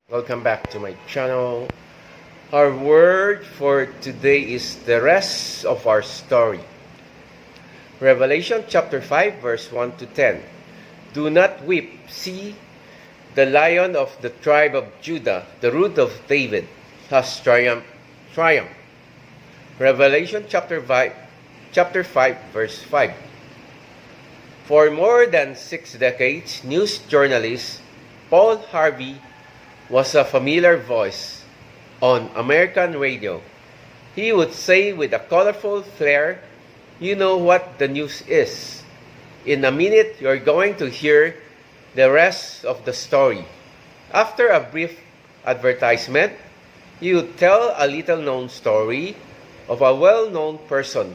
Welcome back to my channel. Our word for today is the rest of our story. Revelation chapter 5 verse 1 to 10. Do not weep. See, the Lion of the tribe of Judah, the Root of David, has triumphed. Revelation chapter 5 verse 5. For more than 6 decades, news journalist Paul Harvey was a familiar voice on American radio. He would say with a colorful flair, "You know what the news is. In a minute, you're going to hear the rest of the story." After a brief advertisement, he would tell a little-known story of a well-known person,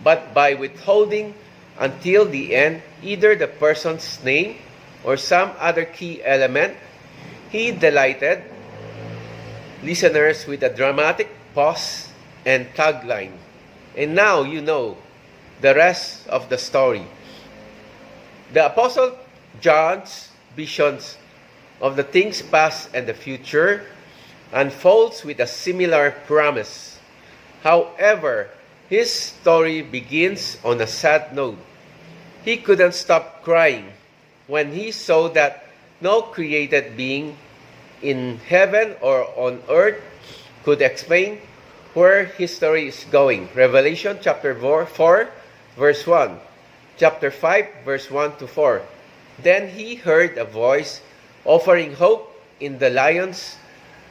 but by withholding until the end either the person's name or some other key element, he delighted listeners with a dramatic pause and tagline. And now you know the rest of the story. The Apostle John's visions of the things past and the future unfolds with a similar promise. However, his story begins on a sad note. He couldn't stop crying when he saw that no created being in heaven or on earth could explain where history is going. Revelation chapter 4 verse 1. Chapter 5 verse 1 to 4. Then he heard a voice offering hope in the lions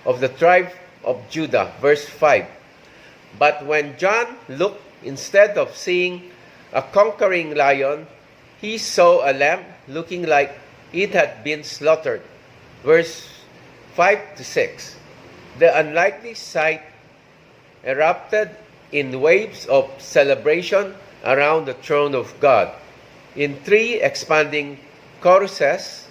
of the tribe of Judah. Verse 5. But when John looked, instead of seeing a conquering lion, he saw a lamb looking like it had been slaughtered. Verse 5 to 6. The unlikely sight erupted in waves of celebration around the throne of God. In 3 expanding choruses,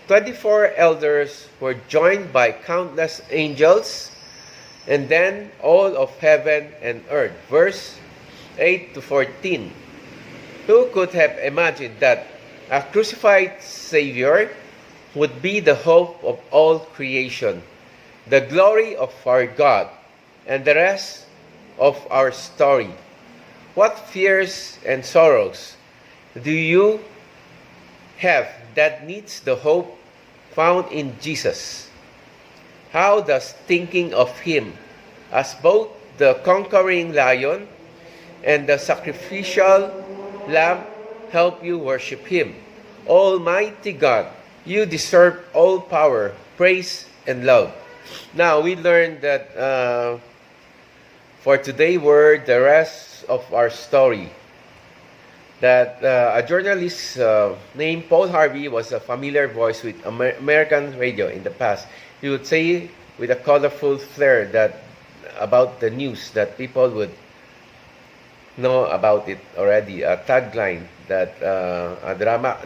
24 elders were joined by countless angels, and then all of heaven and earth. Verse 8 to 14. Who could have imagined that a crucified Savior would be the hope of all creation, the glory of our God, and the rest of our story? What fears and sorrows do you have that needs the hope found in Jesus? How does thinking of Him as both the conquering lion and the sacrificial lamb help you worship Him? Almighty God, you deserve all power, praise, and love. Now, we learned that for today's word, the rest of our story, that a journalist named Paul Harvey was a familiar voice with American radio in the past. He would say with a colorful flair that about the news that people would know about it already. A tagline that a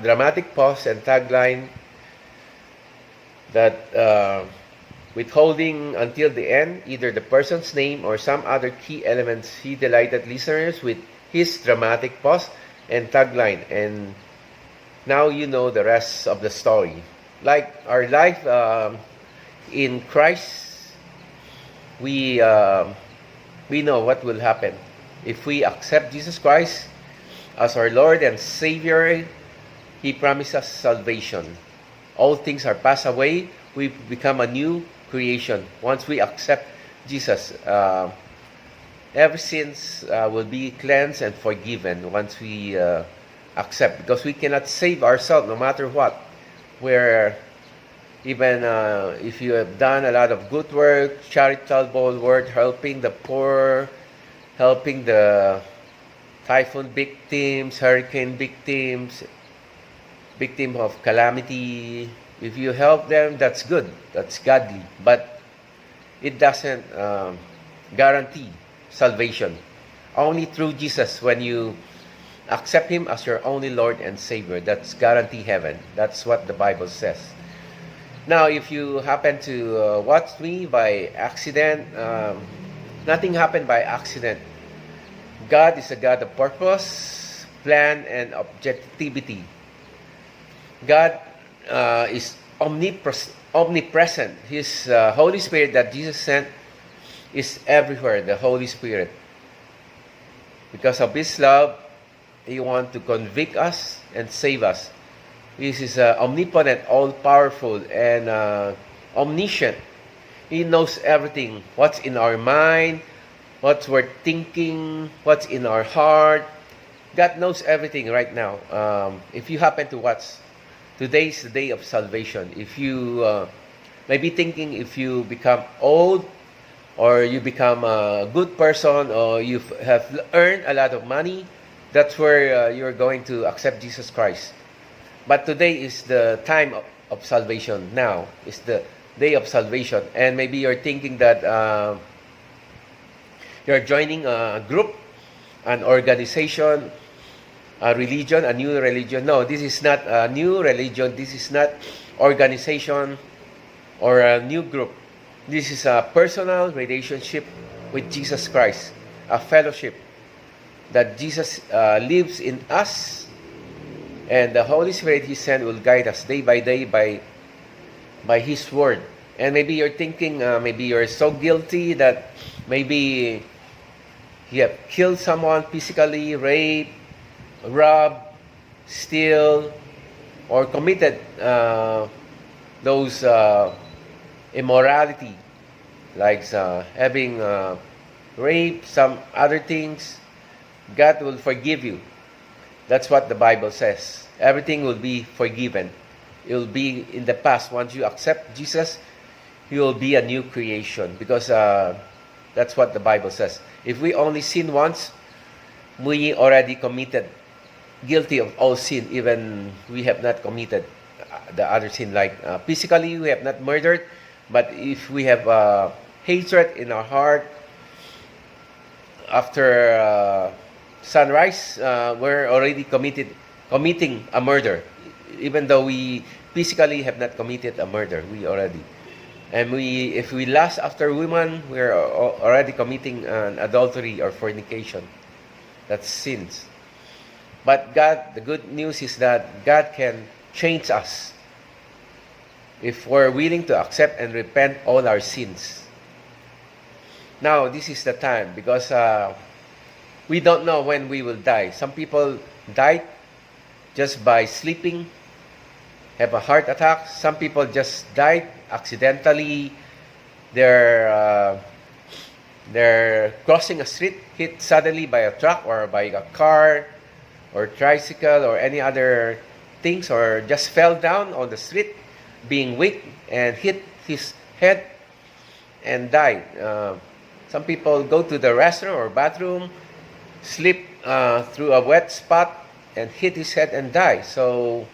dramatic pause and tagline that withholding until the end either the person's name or some other key elements. He delighted listeners with his dramatic pause and tagline. And now you know the rest of the story. Like our life in Christ, we know what will happen. If we accept Jesus Christ as our Lord and Savior, He promised us salvation. All things are passed away. We become a new creation. Once we accept Jesus, every sins will be cleansed and forgiven once we accept. Because we cannot save ourselves no matter what. Where even if you have done a lot of good work, charitable work, helping the poor, helping the typhoon victims, hurricane victims, victim of calamity. If you help them, that's good. That's godly. But it doesn't guarantee salvation. Only through Jesus, when you accept Him as your only Lord and Savior, that's guarantee heaven. That's what the Bible says. Now, if you happen to watch me by accident, nothing happened by accident. God is a God of purpose, plan, and objectivity. God is omnipresent. His Holy Spirit that Jesus sent is everywhere, the Holy Spirit. Because of His love, He wants to convict us and save us. This is omnipotent, all-powerful, and omniscient. He knows everything. What's in our mind, what we're thinking, what's in our heart. God knows everything right now. If you happen to watch, today's the day of salvation. If you may be thinking if you become old, or you become a good person, or you have earned a lot of money, that's where you're going to accept Jesus Christ. But today is the time of salvation. Now is the day of salvation. And maybe you're thinking that you're joining a group, an organization, a religion, a new religion. No, this is not a new religion. This is not organization or a new group. This is a personal relationship with Jesus Christ, a fellowship that Jesus lives in us, and the Holy Spirit He sent will guide us day by day by His Word. And maybe you're thinking, maybe you're so guilty that maybe you have killed someone physically, raped, robbed, steal, or committed those immorality, like having rape, some other things. God will forgive you. That's what the Bible says. Everything will be forgiven. It will be in the past. Once you accept Jesus, you will be a new creation, because that's what the Bible says. If we only sin once, we already committed, guilty of all sin, even we have not committed the other sin, like physically we have not murdered, but if we have hatred in our heart after sunrise, we're already committing a murder, even though we physically have not committed a murder. We already, and if we lust after women, we're already committing an adultery or fornication. That's sins. But God, the good news is that God can change us if we're willing to accept and repent all our sins. Now, this is the time, because we don't know when we will die. Some people died just by sleeping, have a heart attack. Some people just died accidentally. They're crossing a street, hit suddenly by a truck or by a car or tricycle or any other things, or just fell down on the street being weak and hit his head and died. Some people go to the restroom or bathroom, slip through a wet spot and hit his head and die. So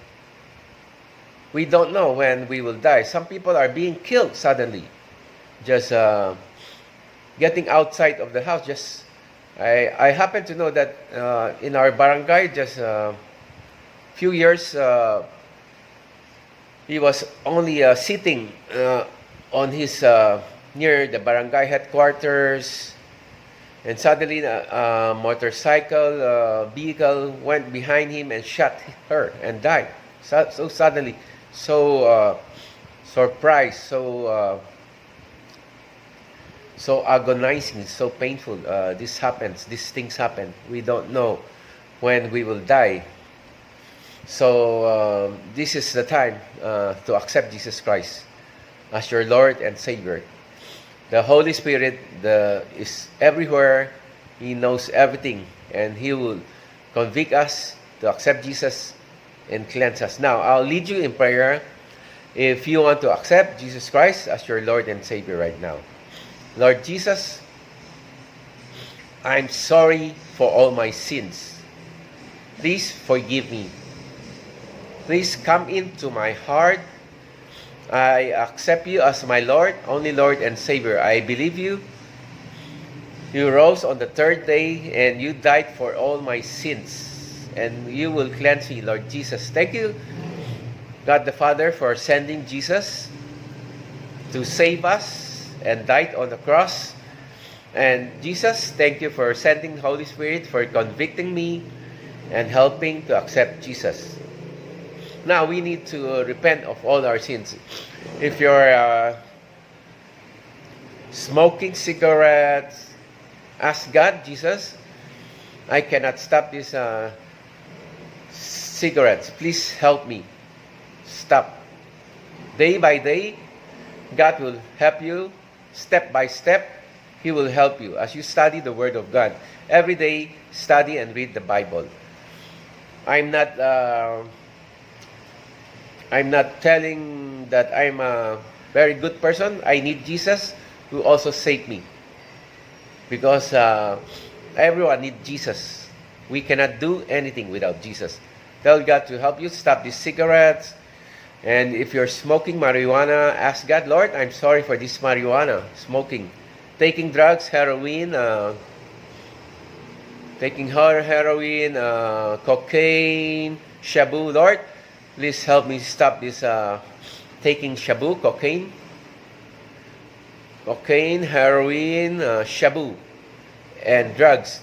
we don't know when we will die. Some people are being killed suddenly, just getting outside of the house. Just I happen to know that in our barangay, just a few years, he was only sitting on his near the barangay headquarters, and suddenly a motorcycle vehicle went behind him and shot her and died. So suddenly, so surprised, so agonizing, so painful. This happens. These things happen. We don't know when we will die. So this is the time to accept Jesus Christ as your Lord and Savior. The Holy Spirit is everywhere. He knows everything, and He will convict us to accept Jesus and cleanse us. Now, I'll lead you in prayer if you want to accept Jesus Christ as your Lord and Savior right now. Lord Jesus, I'm sorry for all my sins. Please forgive me. Please come into my heart. I accept you as my Lord, only Lord and Savior. I believe you. You rose on the third day and you died for all my sins. And you will cleanse me, Lord Jesus. Thank you, God the Father, for sending Jesus to save us and died on the cross. And Jesus, thank you for sending the Holy Spirit, for convicting me and helping to accept Jesus. Now we need to repent of all our sins. If you're smoking cigarettes, ask God, Jesus, I cannot stop these cigarettes. Please help me stop. Day by day, God will help you. Step by step, He will help you as you study the Word of God. Every day, study and read the Bible. I'm not telling that I'm a very good person. I need Jesus to also save me. Because everyone needs Jesus. We cannot do anything without Jesus. Tell God to help you stop these cigarettes. And if you're smoking marijuana, ask God, Lord, I'm sorry for this marijuana, smoking. Taking drugs, heroin, cocaine, shabu. Lord, please help me stop this taking shabu, cocaine, heroin, shabu, and drugs.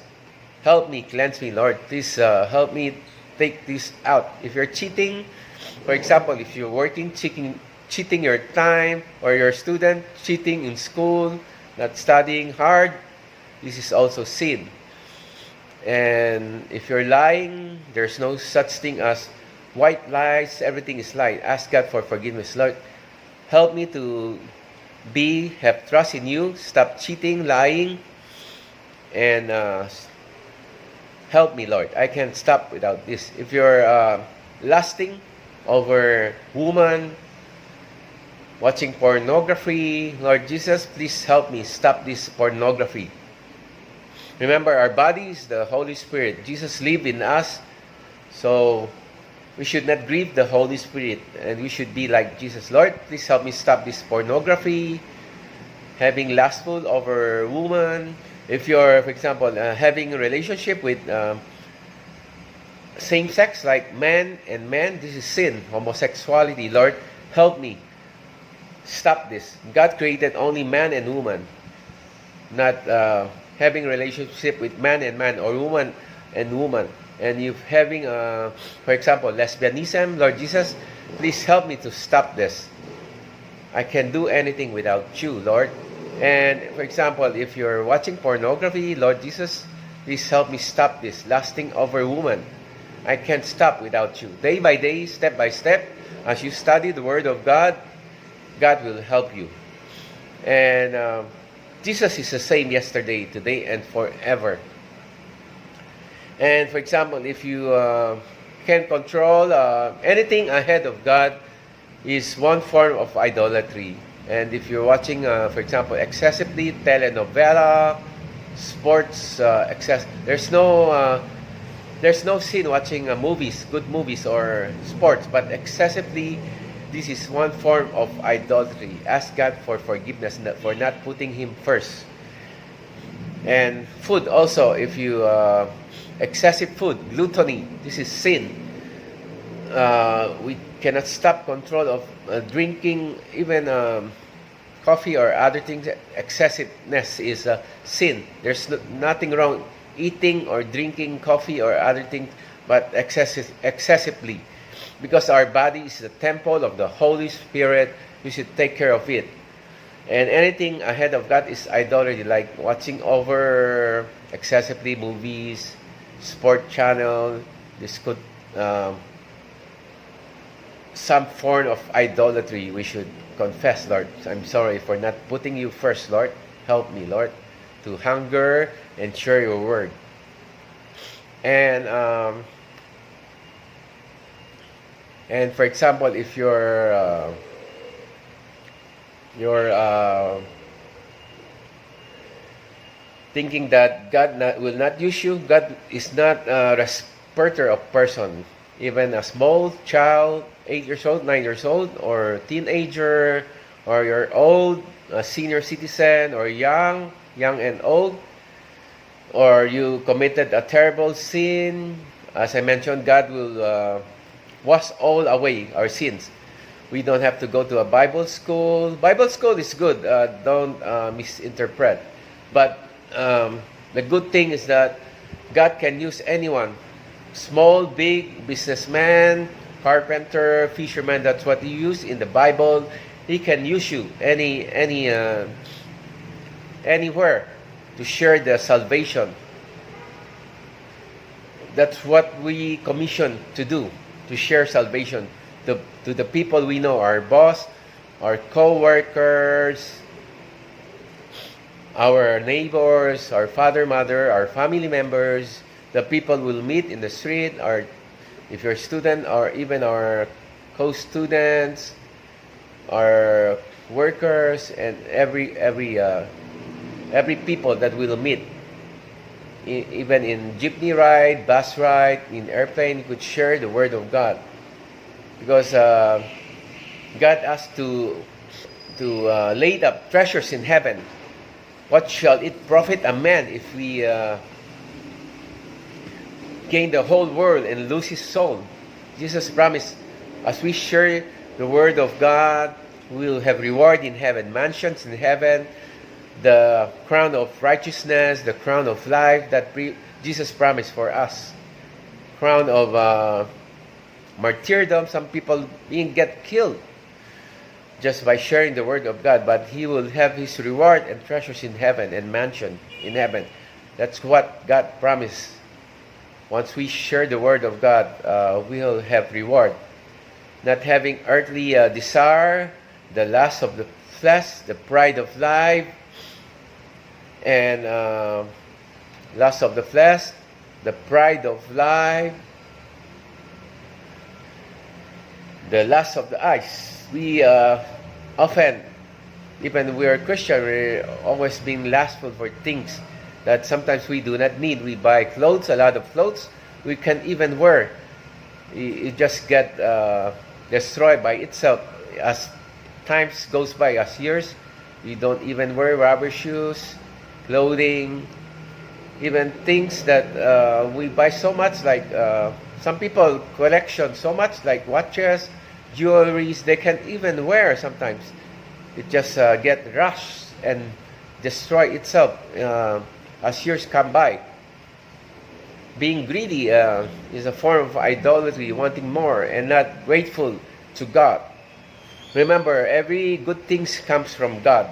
Help me, cleanse me, Lord. Please help me take this out. If you're cheating, for example, if you're working, cheating your time, or you're a student, cheating in school, not studying hard, this is also sin. And if you're lying, there's no such thing as white lies. Everything is lie. Ask God for forgiveness. Lord, help me to have trust in you. Stop cheating, lying, and help me, Lord. I can't stop without this. If you're lusting over woman, watching pornography, Lord Jesus, please help me stop this pornography. Remember, our body is the Holy Spirit. Jesus lives in us, so we should not grieve the Holy Spirit, and we should be like Jesus. Lord, please help me stop this pornography, having lustful over woman. If you're, for example, having a relationship with same sex, like man and man, this is sin, homosexuality. Lord, help me stop this. God created only man and woman, not having a relationship with man and man, or woman and woman. And if having, for example, lesbianism, Lord Jesus, please help me to stop this. I can't do anything without you, Lord. And for example, if you're watching pornography, Lord Jesus, please help me stop this lusting over woman. I can't stop without you. Day by day, step by step, as you study the Word of God, God will help you. And Jesus is the same yesterday, today, and forever. And for example, if you can control anything ahead of God, is one form of idolatry. And if you're watching, for example, excessively telenovela, sports, there's no sin watching movies, good movies or sports, but excessively, this is one form of idolatry. Ask God for forgiveness for not putting Him first. And food also, if you excessive food, gluttony, this is sin. We cannot stop control of drinking, even coffee or other things. Excessiveness is a sin. There's nothing wrong eating or drinking coffee or other things, but excessively. Because our body is the temple of the Holy Spirit, we should take care of it. And anything ahead of God is idolatry, like watching over excessively movies, sport channel. This could some form of idolatry. We should confess, Lord. I'm sorry for not putting you first, Lord. Help me, Lord, to hunger and share your word. And for example, if you're thinking that God will not use you, God is not a respecter of person. Even a small child, 8 years old, 9 years old, or teenager, or you're old, a senior citizen, or young and old, or you committed a terrible sin, as I mentioned, God will wash all away our sins. We don't have to go to a Bible school. Bible school is good. Don't misinterpret. But the good thing is that God can use anyone, small, big, businessman, carpenter, fisherman. That's what he used in the Bible. He can use you anywhere to share the salvation. That's what we commission to do, to share salvation to the people we know, our boss, our co-workers, our neighbors, our father, mother, our family members, the people we'll meet in the street, or if you're a student, or even our co-students, our workers, and every people that we'll meet. Even in jeepney ride, bus ride, in airplane, you could share the word of God. Because God asked to lay up treasures in heaven. What shall it profit a man if we gain the whole world and lose his soul? Jesus promised, as we share the word of God, we will have reward in heaven, mansions in heaven, the crown of righteousness, the crown of life that Jesus promised for us. Crown of martyrdom. Some people get killed just by sharing the word of God, but he will have his reward and treasures in heaven and mansion in heaven. That's what God promised. Once we share the word of God, we'll have reward. Not having earthly desire, the lust of the flesh, the pride of life, and lust of the flesh, the pride of life, the lust of the eyes. We often, even we are Christian, we're always being lustful for things that sometimes we do not need. We buy clothes, a lot of clothes we can't even wear. It just get destroyed by itself as times goes by, as years. We don't even wear rubber shoes, clothing, even things that we buy so much, like some people collection so much, like watches, jewelries, they can't even wear sometimes. It just get rushed and destroy itself as years come by. Being greedy is a form of idolatry, wanting more and not grateful to God. Remember, every good thing comes from God.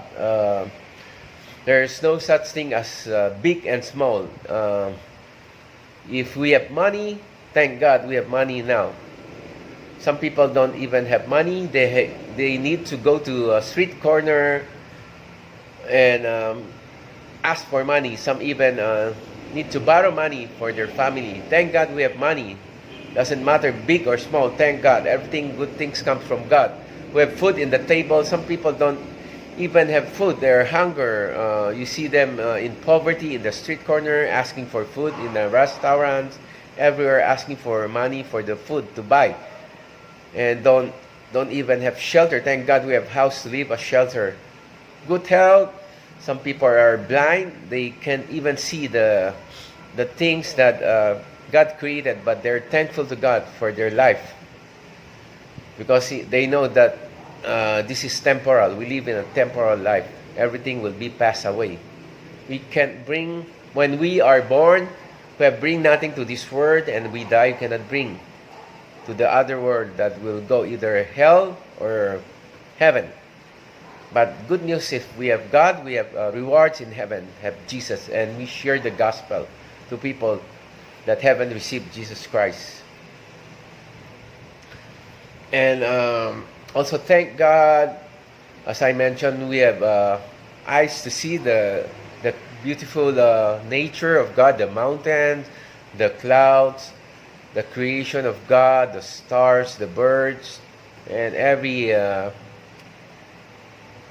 There is no such thing as big and small. If we have money, thank God we have money now. Some people don't even have money. They need to go to a street corner and ask for money. Some even need to borrow money for their family. Thank God we have money. Doesn't matter big or small. Thank God. Everything, good things come from God. We have food in the table. Some people don't even have food. They're hunger. You see them in poverty in the street corner, asking for food in the restaurants, everywhere asking for money for the food to buy, and don't even have shelter. Thank God we have house to live, a shelter. Good health. Some people are blind. They can't even see the things that God created, but they're thankful to God for their life because they know that this is temporal. We live in a temporal life. Everything will be passed away. We can't bring, when we are born, we have bring nothing to this world, and we die, you cannot bring to the other world that will go either hell or heaven. But good news, if we have God, we have rewards in heaven, have Jesus, and we share the gospel to people that haven't received Jesus Christ. And also thank God, as I mentioned, we have eyes to see the beautiful nature of God, the mountains, the clouds, the creation of God, the stars, the birds, and every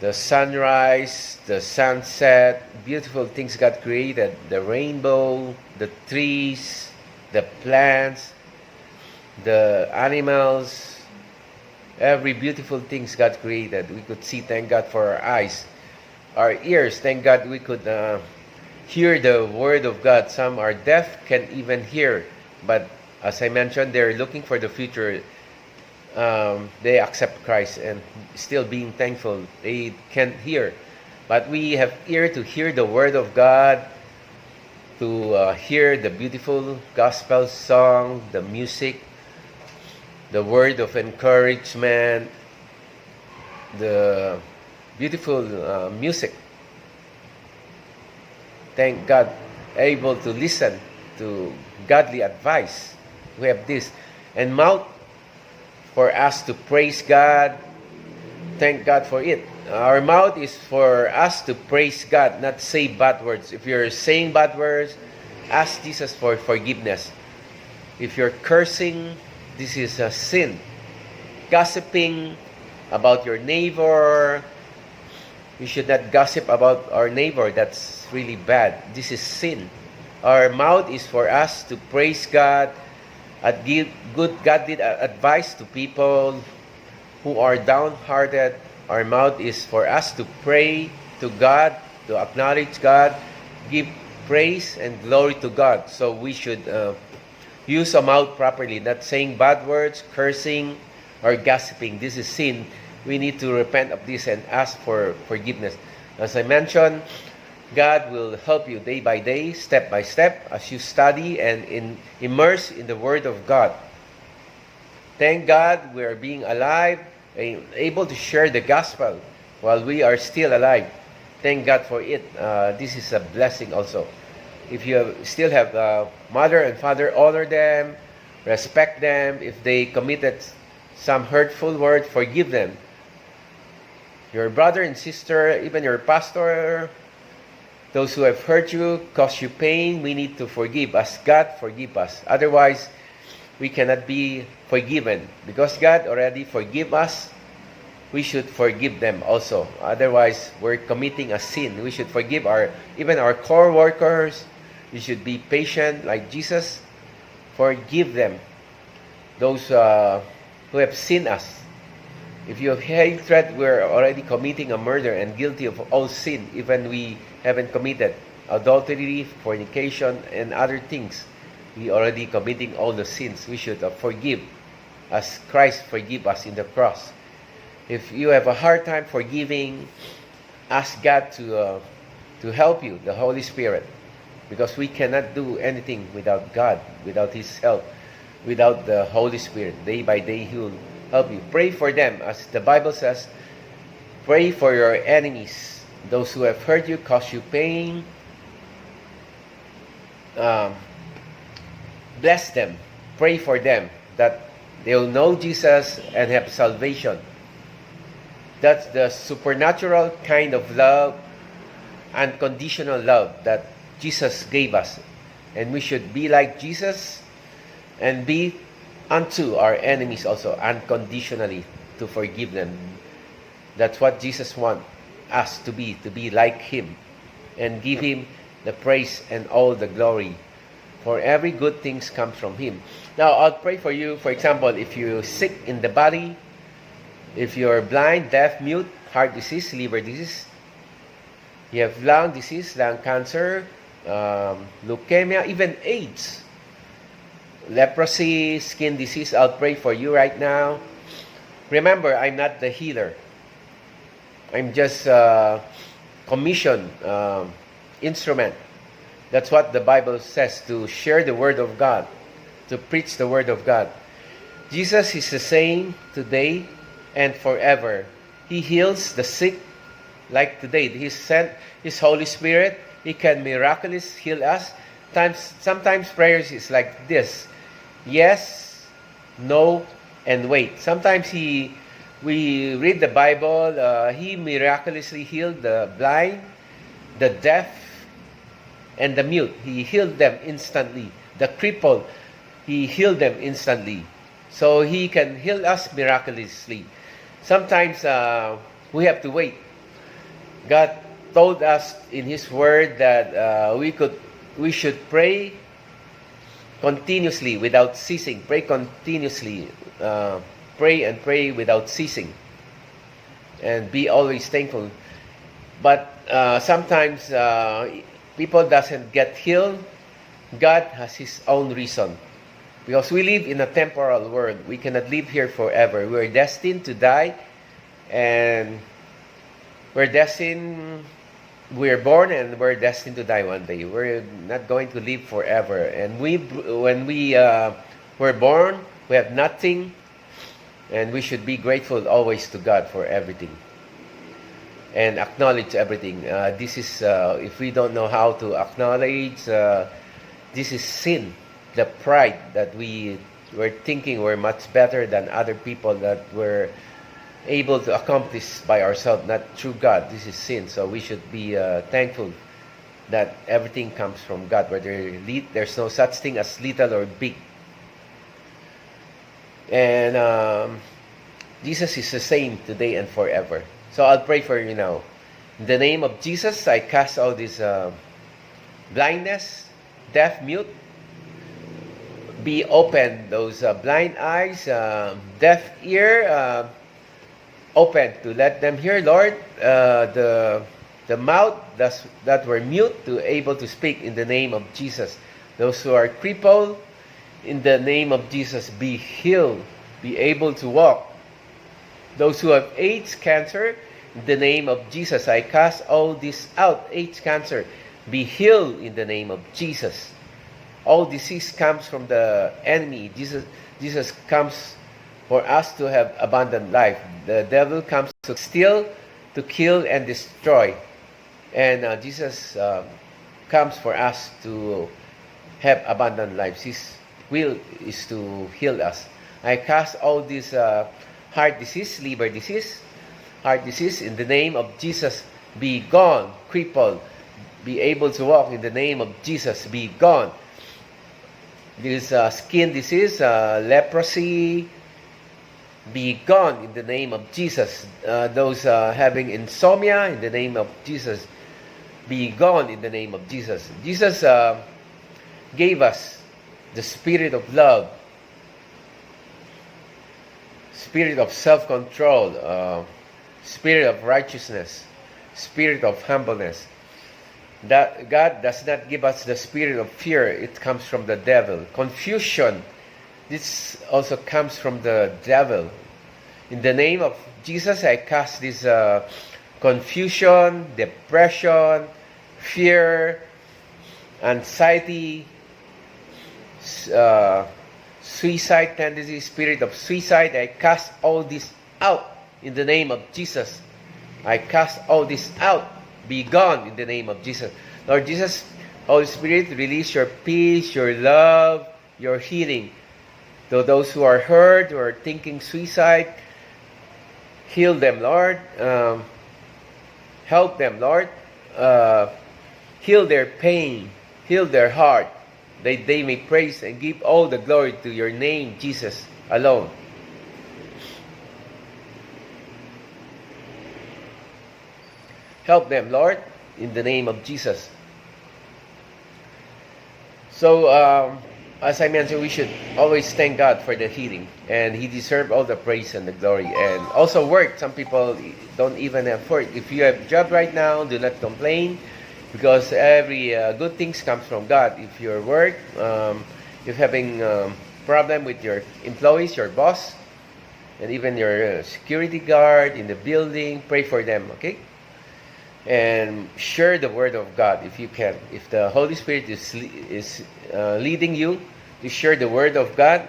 the sunrise, the sunset, beautiful things God created, the rainbow, the trees, the plants, the animals, every beautiful things God created. We could see, thank God for our eyes. Our ears, thank God we could hear the word of God. Some are deaf, can't even hear. But as I mentioned, they're looking for the future. They accept Christ and still being thankful. They can't hear. But we have ear to hear the word of God, to hear the beautiful gospel song, the music, the word of encouragement, the beautiful music. Thank God, able to listen to godly advice. We have this. And mouth for us to praise God. Thank God for it. Our mouth is for us to praise God, not say bad words. If you're saying bad words, ask Jesus for forgiveness. If you're cursing, this is a sin. Gossiping about your neighbor, we should not gossip about our neighbor. That's really bad. This is sin. Our mouth is for us to praise God and give good godly advice to people who are downhearted. Our mouth is for us to pray to God, to acknowledge God, give praise and glory to God. So we should use our mouth properly, not saying bad words, cursing, or gossiping. This is sin. We need to repent of this and ask for forgiveness. As I mentioned, God will help you day by day, step by step, as you study and immerse in the Word of God. Thank God we are being alive and able to share the gospel while we are still alive. Thank God for it. This is a blessing also. If you still have mother and father, honor them, respect them. If they committed some hurtful word, forgive them. Your brother and sister, even your pastor, those who have hurt you, caused you pain, we need to forgive as God forgive us. Otherwise, we cannot be forgiven. Because God already forgive us, we should forgive them also. Otherwise, we're committing a sin. We should forgive even our co-workers. We should be patient like Jesus. Forgive them. Those who have sinned us. If you have hatred, we're already committing a murder and guilty of all sin, even we haven't committed adultery, fornication, and other things. We already committing all the sins. We should forgive as Christ forgive us in the cross. If you have a hard time forgiving, ask God to help you, the Holy Spirit, because we cannot do anything without God, without His help, without the Holy Spirit. Day by day, He will help you. Pray for them. As the Bible says, pray for your enemies, those who have hurt you, caused you pain. Bless them. Pray for them that they will know Jesus and have salvation. That's the supernatural kind of love, unconditional love that Jesus gave us. And we should be like Jesus and be unto our enemies also, unconditionally, to forgive them. That's what Jesus wants us to be like Him, and give Him the praise and all the glory. For every good things comes from Him. Now, I'll pray for you. For example, if you're sick in the body, if you're blind, deaf, mute, heart disease, liver disease, you have lung disease, lung cancer, leukemia, even AIDS, leprosy, skin disease, I'll pray for you right now. Remember, I'm not the healer. I'm just a commissioned instrument. That's what the Bible says, to share the Word of God, to preach the Word of God. Jesus is the same today and forever. He heals the sick like today. He sent His Holy Spirit. He can miraculously heal us. Sometimes prayers is like this: yes, no, and wait. Sometimes we read the Bible. He miraculously healed the blind, the deaf, and the mute. He healed them instantly. The crippled, He healed them instantly. So He can heal us miraculously. Sometimes we have to wait. God told us in His Word that we should pray continuously without ceasing. Pray continuously. Pray and pray without ceasing. And be always thankful. But sometimes people doesn't get healed. God has His own reason. Because we live in a temporal world. We cannot live here forever. We are destined to die. And we're born and we're destined to die one day. We're not going to live forever. And when we were born, we have nothing And we should be grateful always to God for everything and acknowledge everything. This is, if we don't know how to acknowledge, this is sin. The pride that we were thinking we're much better than other people, that we're able to accomplish by ourselves, not through God. This is sin. So we should be thankful that everything comes from God, where there's no such thing as little or big. And Jesus is the same today and forever. So I'll pray for you now. In the name of Jesus, I cast out this blindness, deaf, mute. Be open, those blind eyes, deaf ear, open to let them hear, Lord. The mouth that were mute to able to speak in the name of Jesus. Those who are crippled, in the name of Jesus, be healed, be able to walk. Those who have AIDS, cancer, in the name of Jesus, I cast all this out. AIDS, cancer, be healed in the name of Jesus. All disease comes from the enemy. Jesus comes for us to have abundant life. The devil comes to steal, to kill, and destroy. And Jesus comes for us to have abundant lives. His will is to heal us. I cast all this heart disease, liver disease, heart disease, in the name of Jesus, be gone. Crippled, be able to walk in the name of Jesus, be gone. This skin disease, leprosy, be gone in the name of Jesus. Those having insomnia, in the name of Jesus, be gone in the name of Jesus. Jesus gave us the spirit of love, spirit of self-control, spirit of righteousness, spirit of humbleness. That God does not give us the spirit of fear. It comes from the devil. Confusion, this also comes from the devil. In the name of Jesus, I cast this confusion, depression, fear, anxiety, suicide tendency, spirit of suicide. I cast all this out in the name of Jesus. I cast all this out. Be gone in the name of Jesus. Lord Jesus, Holy Spirit, release your peace, your love, your healing to those who are hurt, who are thinking suicide. Heal them, Lord. Help them, Lord. Heal their pain. Heal their heart. They may praise and give all the glory to your name, Jesus, alone. Help them, Lord, in the name of Jesus. So, as I mentioned, we should always thank God for the healing. And He deserves all the praise and the glory. And also work. Some people don't even have work. If you have a job right now, do not complain. Because every good things comes from God. If your work, if having problem with your employees, your boss, and even your security guard in the building, pray for them, okay? And share the word of God if you can. If the Holy Spirit is leading you to share the word of God,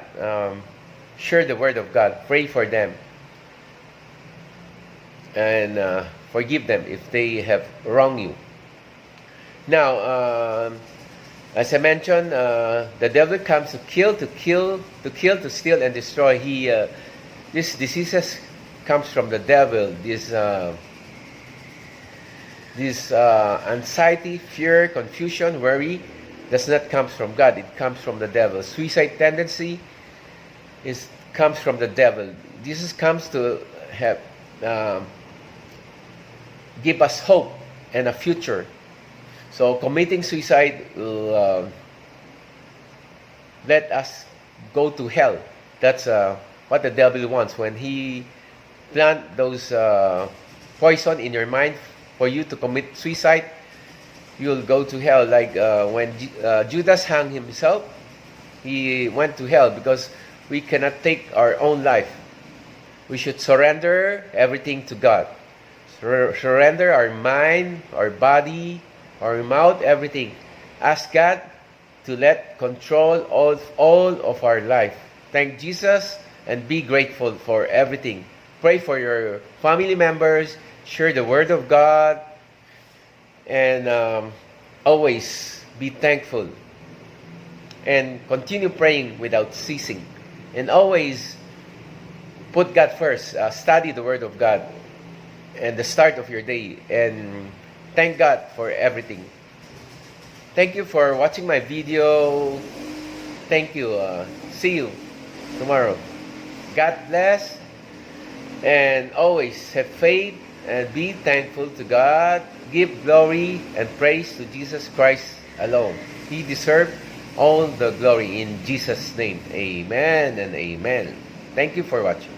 share the word of God. Pray for them and forgive them if they have wronged you. Now, as I mentioned, the devil comes to kill, to steal, and destroy. This diseases comes from the devil. This anxiety, fear, confusion, worry does not come from God. It comes from the devil. Suicide tendency comes from the devil. Jesus comes to have give us hope and a future. So committing suicide will let us go to hell. That's what the devil wants. When he plant those poison in your mind for you to commit suicide, you'll go to hell. Like when Judas hung himself, he went to hell because we cannot take our own life. We should surrender everything to God. Surrender our mind, our body, our mouth, everything. Ask God to let control all of our life. Thank Jesus and be grateful for everything. Pray for your family members, share the Word of God, and always be thankful. And continue praying without ceasing. And always put God first. Study the Word of God and the start of your day. And thank God for everything. Thank you for watching my video. Thank you. See you tomorrow. God bless. And always have faith and be thankful to God. Give glory and praise to Jesus Christ alone. He deserves all the glory in Jesus' name. Amen and amen. Thank you for watching.